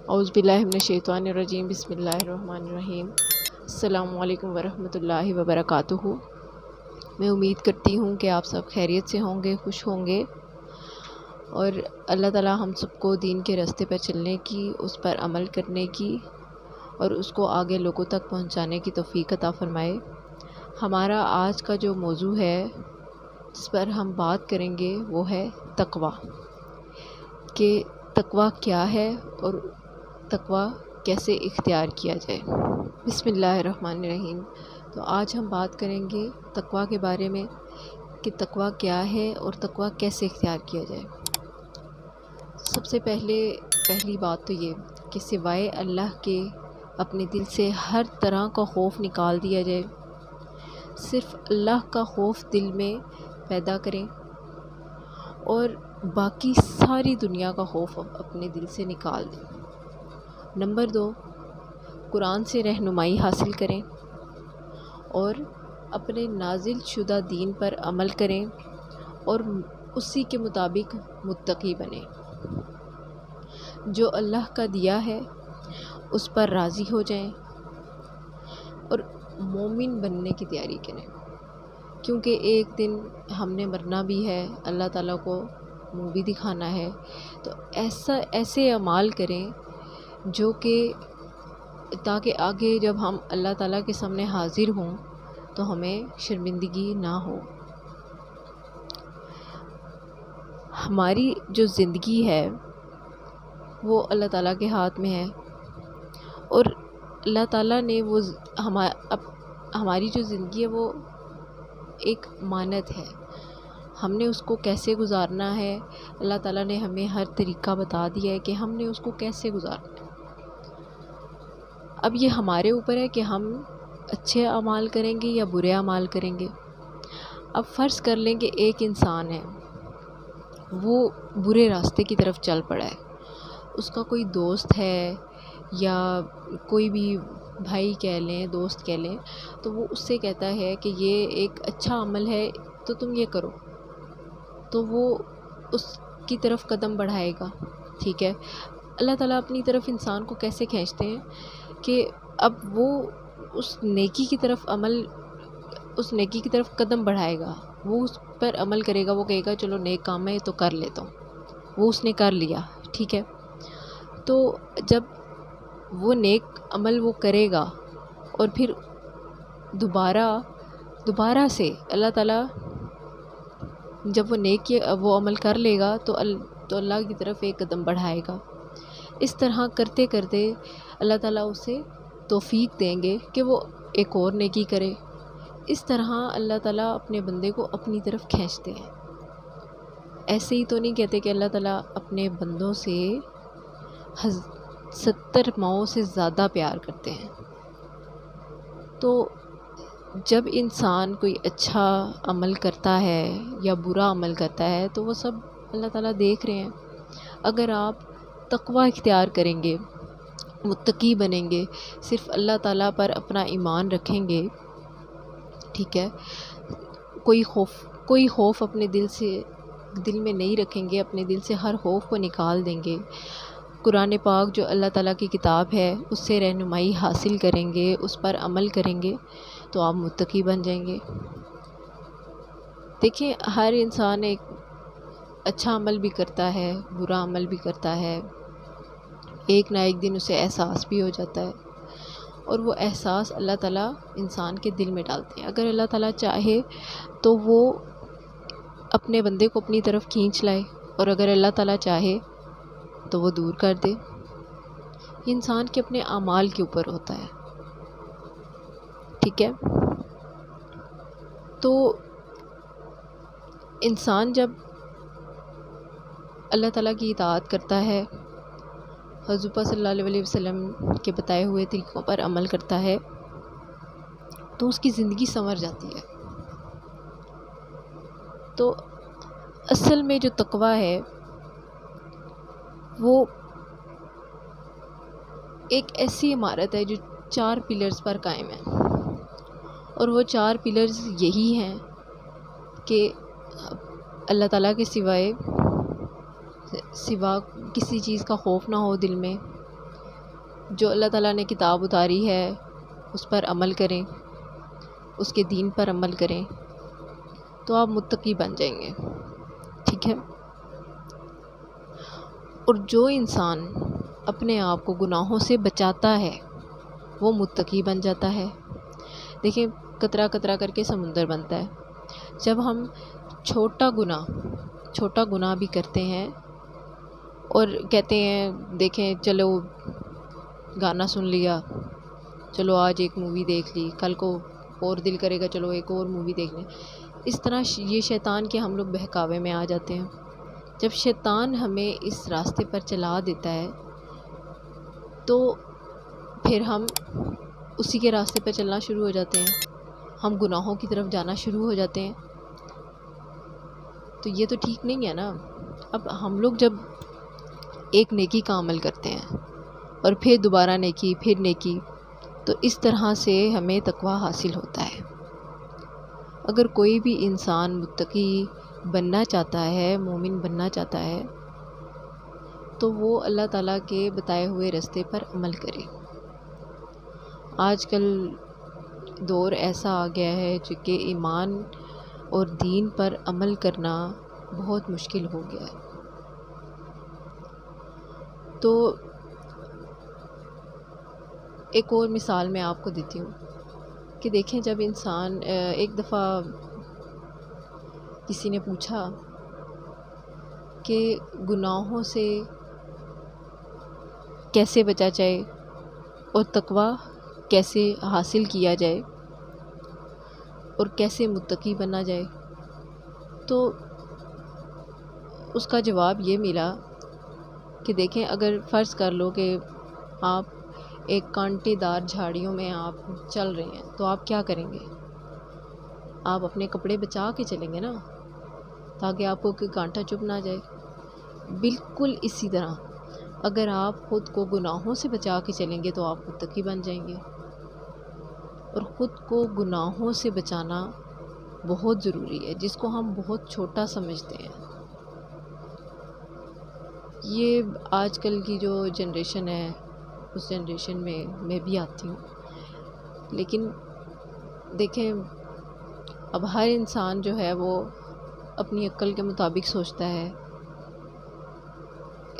اعوذ باللہ من الشیطان الرجیم، بسم اللہ الرحمن الرحیم۔ السلام علیکم ورحمۃ اللہ وبرکاتہ۔ میں امید کرتی ہوں کہ آپ سب خیریت سے ہوں گے، خوش ہوں گے، اور اللہ تعالی ہم سب کو دین کے راستے پر چلنے کی، اس پر عمل کرنے کی اور اس کو آگے لوگوں تک پہنچانے کی توفیق عطا فرمائے۔ ہمارا آج کا جو موضوع ہے جس پر ہم بات کریں گے وہ ہے تقویٰ، کہ تقویٰ کیا ہے اور تقویٰ کیسے اختیار کیا جائے۔ بسم اللہ الرحمن الرحیم۔ تو آج ہم بات کریں گے تقویٰ کے بارے میں کہ تقویٰ کیا ہے اور تقویٰ کیسے اختیار کیا جائے۔ سب سے پہلی بات تو یہ کہ سوائے اللہ کے اپنے دل سے ہر طرح کا خوف نکال دیا جائے، صرف اللہ کا خوف دل میں پیدا کریں اور باقی ساری دنیا کا خوف اپنے دل سے نکال دیں۔ نمبر 2، قرآن سے رہنمائی حاصل کریں اور اپنے نازل شدہ دین پر عمل کریں اور اسی کے مطابق متقی بنیں۔ جو اللہ کا دیا ہے اس پر راضی ہو جائیں اور مومن بننے کی تیاری کریں، کیونکہ ایک دن ہم نے مرنا بھی ہے، اللہ تعالیٰ کو منہ بھی دکھانا ہے۔ تو ایسے اعمال کریں جو کہ تاکہ آگے جب ہم اللہ تعالیٰ کے سامنے حاضر ہوں تو ہمیں شرمندگی نہ ہو۔ ہماری جو زندگی ہے وہ اللہ تعالیٰ کے ہاتھ میں ہے، اور اللہ تعالیٰ نے وہ ہماری جو زندگی ہے وہ ایک امانت ہے، ہم نے اس کو کیسے گزارنا ہے اللہ تعالیٰ نے ہمیں ہر طریقہ بتا دیا ہے کہ ہم نے اس کو کیسے گزارنا ہے۔ اب یہ ہمارے اوپر ہے کہ ہم اچھے اعمال کریں گے یا برے اعمال کریں گے۔ اب فرض کر لیں کہ ایک انسان ہے، وہ برے راستے کی طرف چل پڑا ہے، اس کا کوئی دوست ہے یا کوئی بھی بھائی کہہ لیں، دوست کہہ لیں، تو وہ اس سے کہتا ہے کہ یہ ایک اچھا عمل ہے تو تم یہ کرو، تو وہ اس کی طرف قدم بڑھائے گا، ٹھیک ہے۔ اللہ تعالیٰ اپنی طرف انسان کو کیسے کھینچتے ہیں کہ اب وہ اس نیکی کی طرف قدم بڑھائے گا، وہ اس پر عمل کرے گا، وہ کہے گا چلو نیک کام ہے تو کر لیتا ہوں، وہ اس نے کر لیا، ٹھیک ہے۔ تو جب وہ نیک عمل وہ کرے گا اور پھر دوبارہ سے اللہ تعالیٰ جب وہ عمل کر لے گا تو اللہ کی طرف ایک قدم بڑھائے گا۔ اس طرح کرتے کرتے اللہ تعالیٰ اسے توفیق دیں گے کہ وہ ایک اور نیکی کرے۔ اس طرح اللہ تعالیٰ اپنے بندے کو اپنی طرف کھینچتے ہیں۔ ایسے ہی تو نہیں کہتے کہ اللہ تعالیٰ اپنے بندوں سے 70 ماؤں سے زیادہ پیار کرتے ہیں۔ تو جب انسان کوئی اچھا عمل کرتا ہے یا برا عمل کرتا ہے تو وہ سب اللہ تعالیٰ دیکھ رہے ہیں۔ اگر آپ تقویٰ اختیار کریں گے، متقی بنیں گے، صرف اللہ تعالیٰ پر اپنا ایمان رکھیں گے، ٹھیک ہے، کوئی خوف اپنے دل میں نہیں رکھیں گے، اپنے دل سے ہر خوف کو نکال دیں گے، قرآن پاک جو اللہ تعالیٰ کی کتاب ہے اس سے رہنمائی حاصل کریں گے، اس پر عمل کریں گے تو آپ متقی بن جائیں گے۔ دیکھیں، ہر انسان ایک اچھا عمل بھی کرتا ہے، برا عمل بھی کرتا ہے، ایک نہ ایک دن اسے احساس بھی ہو جاتا ہے، اور وہ احساس اللہ تعالیٰ انسان کے دل میں ڈالتے ہیں۔ اگر اللہ تعالیٰ چاہے تو وہ اپنے بندے کو اپنی طرف کھینچ لائے، اور اگر اللہ تعالیٰ چاہے تو وہ دور کر دے۔ یہ انسان کے اپنے اعمال کے اوپر ہوتا ہے، ٹھیک ہے۔ تو انسان جب اللہ تعالیٰ کی اطاعت کرتا ہے، حضور صلی اللہ علیہ وسلم کے بتائے ہوئے طریقوں پر عمل کرتا ہے، تو اس کی زندگی سنور جاتی ہے۔ تو اصل میں جو تقویٰ ہے وہ ایک ایسی عمارت ہے جو 4 پلرز پر قائم ہے، اور وہ 4 پلرز یہی ہیں کہ اللہ تعالیٰ کے سوا کسی چیز کا خوف نہ ہو دل میں، جو اللہ تعالیٰ نے کتاب اتاری ہے اس پر عمل کریں، اس کے دین پر عمل کریں، تو آپ متقی بن جائیں گے، ٹھیک ہے۔ اور جو انسان اپنے آپ کو گناہوں سے بچاتا ہے وہ متقی بن جاتا ہے۔ دیکھیں، قطرہ قطرہ کر کے سمندر بنتا ہے۔ جب ہم چھوٹا گناہ بھی کرتے ہیں اور کہتے ہیں دیکھیں چلو گانا سن لیا، چلو آج ایک مووی دیکھ لی، کل کو اور دل کرے گا چلو ایک اور مووی دیکھ لیں، اس طرح یہ شیطان کے ہم لوگ بہکاوے میں آ جاتے ہیں۔ جب شیطان ہمیں اس راستے پر چلا دیتا ہے تو پھر ہم اسی کے راستے پر چلنا شروع ہو جاتے ہیں، ہم گناہوں کی طرف جانا شروع ہو جاتے ہیں، تو یہ تو ٹھیک نہیں ہے نا۔ اب ہم لوگ جب ایک نیکی کا عمل کرتے ہیں اور پھر دوبارہ نیکی، پھر نیکی، تو اس طرح سے ہمیں تقویٰ حاصل ہوتا ہے۔ اگر کوئی بھی انسان متقی بننا چاہتا ہے، مومن بننا چاہتا ہے، تو وہ اللہ تعالیٰ کے بتائے ہوئے راستے پر عمل کرے۔ آج کل دور ایسا آ گیا ہے جو کہ ایمان اور دین پر عمل کرنا بہت مشکل ہو گیا ہے۔ تو ایک اور مثال میں آپ کو دیتی ہوں کہ دیکھیں، جب انسان ایک دفعہ کسی نے پوچھا کہ گناہوں سے کیسے بچا جائے اور تقویٰ کیسے حاصل کیا جائے اور کیسے متقی بنا جائے، تو اس کا جواب یہ ملا کہ دیکھیں، اگر فرض کر لو کہ آپ ایک کانٹے دار جھاڑیوں میں آپ چل رہے ہیں تو آپ کیا کریں گے؟ آپ اپنے کپڑے بچا کے چلیں گے نا، تاکہ آپ کو کوئی کانٹا چبھ نہ جائے۔ بالکل اسی طرح اگر آپ خود کو گناہوں سے بچا کے چلیں گے تو آپ متقی بن جائیں گے۔ اور خود کو گناہوں سے بچانا بہت ضروری ہے، جس کو ہم بہت چھوٹا سمجھتے ہیں۔ یہ آج کل کی جو جنریشن ہے، اس جنریشن میں میں بھی آتی ہوں، لیکن دیکھیں، اب ہر انسان جو ہے وہ اپنی عقل کے مطابق سوچتا ہے۔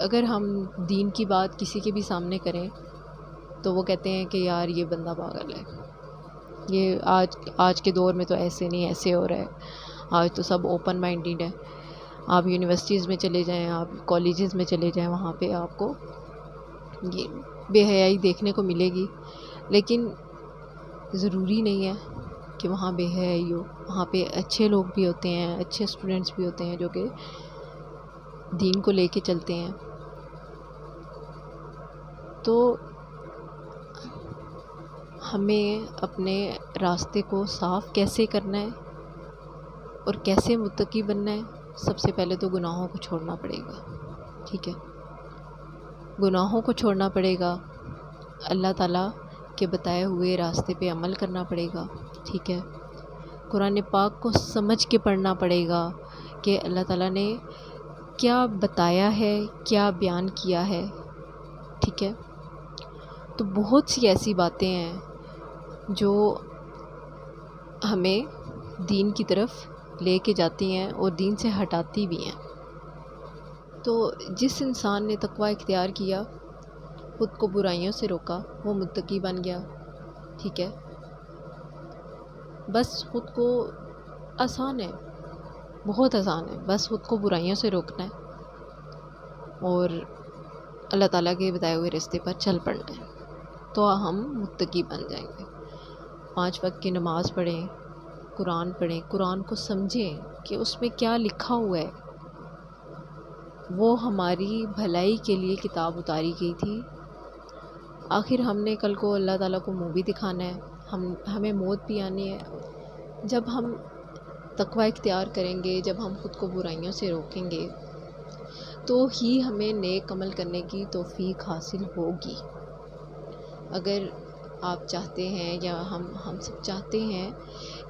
اگر ہم دین کی بات کسی کے بھی سامنے کریں تو وہ کہتے ہیں کہ یار یہ بندہ پاگل ہے، یہ آج کے دور میں تو ایسے نہیں، ایسے ہو رہا ہے، آج تو سب اوپن مائنڈیڈ ہے۔ آپ یونیورسٹیز میں چلے جائیں، آپ کالجز میں چلے جائیں، وہاں پہ آپ کو یہ بے حیائی دیکھنے کو ملے گی، لیکن ضروری نہیں ہے کہ وہاں بے حیائی ہو۔ وہاں پہ اچھے لوگ بھی ہوتے ہیں، اچھے اسٹوڈنٹس بھی ہوتے ہیں جو کہ دین کو لے کے چلتے ہیں۔ تو ہمیں اپنے راستے کو صاف کیسے کرنا ہے اور کیسے متقی بننا ہے؟ سب سے پہلے تو گناہوں کو چھوڑنا پڑے گا، ٹھیک ہے؟ گناہوں کو چھوڑنا پڑے گا، اللہ تعالیٰ کے بتائے ہوئے راستے پہ عمل کرنا پڑے گا، ٹھیک ہے؟ قرآن پاک کو سمجھ کے پڑھنا پڑے گا کہ اللہ تعالیٰ نے کیا بتایا ہے، کیا بیان کیا ہے، ٹھیک ہے؟ تو بہت سی ایسی باتیں ہیں جو ہمیں دین کی طرف لے کے جاتی ہیں اور دین سے ہٹاتی بھی ہیں۔ تو جس انسان نے تقویٰ اختیار کیا، خود کو برائیوں سے روکا، وہ متقی بن گیا، ٹھیک ہے؟ بس خود کو آسان ہے، بہت آسان ہے، بس خود کو برائیوں سے روکنا ہے اور اللہ تعالیٰ کے بتائے ہوئے راستے پر چل پڑنا ہے، تو ہم متقی بن جائیں گے۔ 5 وقت کی نماز پڑھیں، قرآن پڑھیں، قرآن کو سمجھیں کہ اس میں کیا لکھا ہوا ہے۔ وہ ہماری بھلائی کے لیے کتاب اتاری گئی تھی۔ آخر ہم نے کل کو اللہ تعالیٰ کو منہ بھی دکھانا ہے، ہمیں موت بھی آنی ہے۔ جب ہم تقویٰ اختیار کریں گے، جب ہم خود کو برائیوں سے روکیں گے، تو ہی ہمیں نیک عمل کرنے کی توفیق حاصل ہوگی۔ اگر آپ چاہتے ہیں یا ہم سب چاہتے ہیں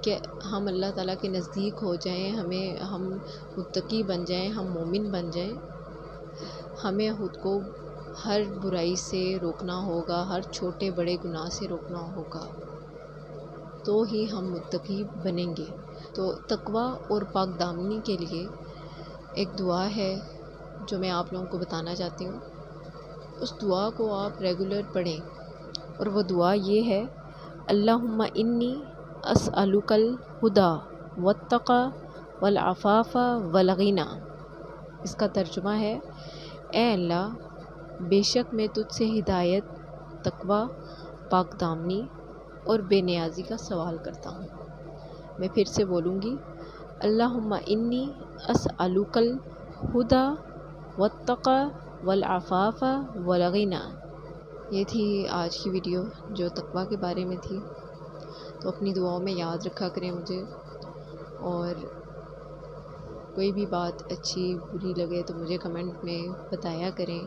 کہ ہم اللہ تعالیٰ کے نزدیک ہو جائیں، ہم متقی بن جائیں، ہم مومن بن جائیں، ہمیں خود کو ہر برائی سے روکنا ہوگا، ہر چھوٹے بڑے گناہ سے روکنا ہوگا، تو ہی ہم متقی بنیں گے۔ تو تقویٰ اور پاک دامنی کے لیے ایک دعا ہے جو میں آپ لوگوں کو بتانا چاہتی ہوں۔ اس دعا کو آپ ریگولر پڑھیں، اور وہ دعا یہ ہے: اللہم انی اسألک الہدی والتقی والعفاف والغنی۔ اس کا ترجمہ ہے: اے اللہ، بے شک میں تجھ سے ہدایت، تقویٰ، پاک دامنی اور بے نیازی کا سوال کرتا ہوں۔ میں پھر سے بولوں گی: اللہم انی اسألک الہدی والتقی والعفاف والغنی۔ یہ تھی آج کی ویڈیو جو تقویٰ کے بارے میں تھی۔ تو اپنی دعاؤں میں یاد رکھا کریں مجھے، اور کوئی بھی بات اچھی بری لگے تو مجھے کمنٹ میں بتایا کریں،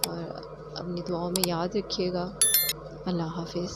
اور اپنی دعاؤں میں یاد رکھیے گا۔ اللہ حافظ۔